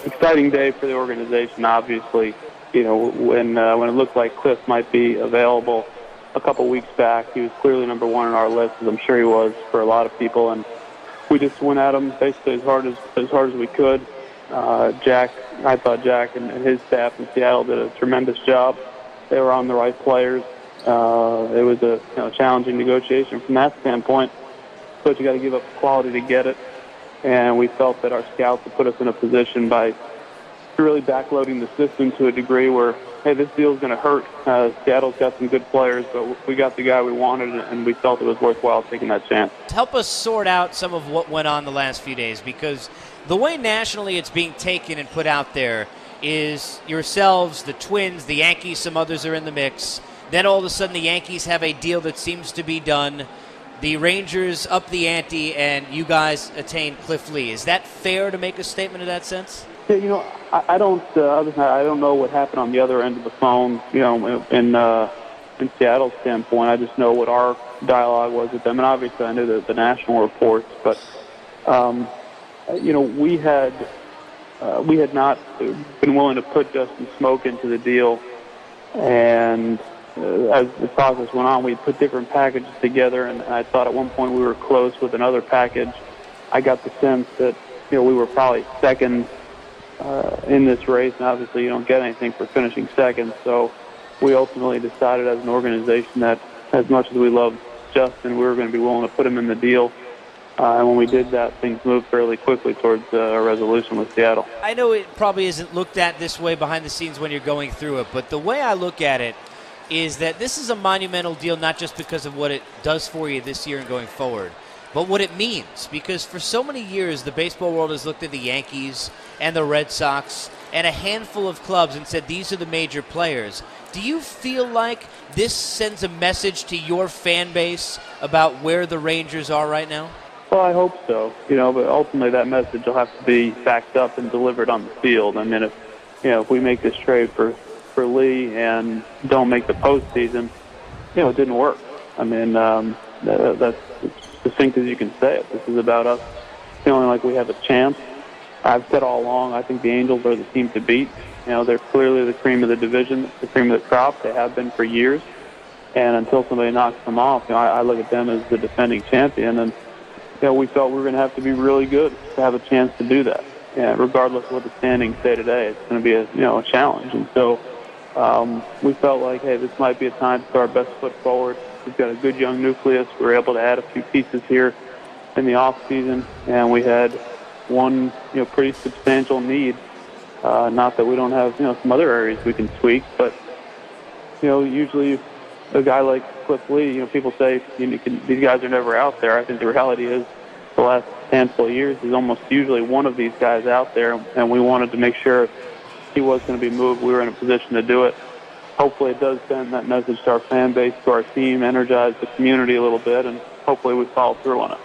Exciting day for the organization, obviously. When it looked like Cliff might be available a couple weeks back, he was clearly number one on our list, as I'm sure he was for a lot of people, and we just went at him basically as hard as we could. I thought Jack and his staff in Seattle did a tremendous job. They were on the right players. It was a challenging negotiation from that standpoint, but you got to give up quality to get it. And we felt that our scouts would put us in a position by really backloading the system to a degree where, hey, this deal's going to hurt. Seattle's got some good players, but we got the guy we wanted, and we felt it was worthwhile taking that chance. Help us sort out some of what went on the last few days, because the way nationally it's being taken and put out there is yourselves, the Twins, the Yankees, some others are in the mix. Then all of a sudden the Yankees have a deal that seems to be done. The Rangers up the ante, and you guys attain Cliff Lee. Is that fair to make a statement in that sense? Yeah, I don't know what happened on the other end of the phone, in Seattle's standpoint. I just know what our dialogue was with them, and obviously I knew the national reports, but we had not been willing to put Justin Smoke into the deal, and as the process went on, we put different packages together, and I thought at one point we were close with another package. I got the sense that we were probably second in this race, and obviously you don't get anything for finishing second. So we ultimately decided as an organization that as much as we loved Justin, we were going to be willing to put him in the deal. And when we did that, things moved fairly quickly towards a resolution with Seattle. I know it probably isn't looked at this way behind the scenes when you're going through it, but the way I look at it is that this is a monumental deal, not just because of what it does for you this year and going forward, but what it means. Because for so many years, the baseball world has looked at the Yankees and the Red Sox and a handful of clubs and said, these are the major players. Do you feel like this sends a message to your fan base about where the Rangers are right now? Well, I hope so. But ultimately that message will have to be backed up and delivered on the field. I mean, if we make this trade for Lee and don't make the postseason, it didn't work. I mean, that's as succinct as you can say it. This is about us feeling like we have a chance. I've said all along, I think the Angels are the team to beat. They're clearly the cream of the division, the cream of the crop. They have been for years. And until somebody knocks them off, I look at them as the defending champion. And, we felt we were going to have to be really good to have a chance to do that. And regardless of what the standings say today, it's going to be a challenge. And so we felt like, hey, this might be a time to put our best foot forward. We've got a good young nucleus. We were able to add a few pieces here in the off season, and we had one pretty substantial need. Not that we don't have some other areas we can tweak, but usually a guy like Cliff Lee, people say these guys are never out there. I think the reality is the last handful of years is almost usually one of these guys out there, and we wanted to make sure he was going to be moved. We were in a position to do it. Hopefully it does send that message to our fan base, to our team, energize the community a little bit, and hopefully we follow through on it.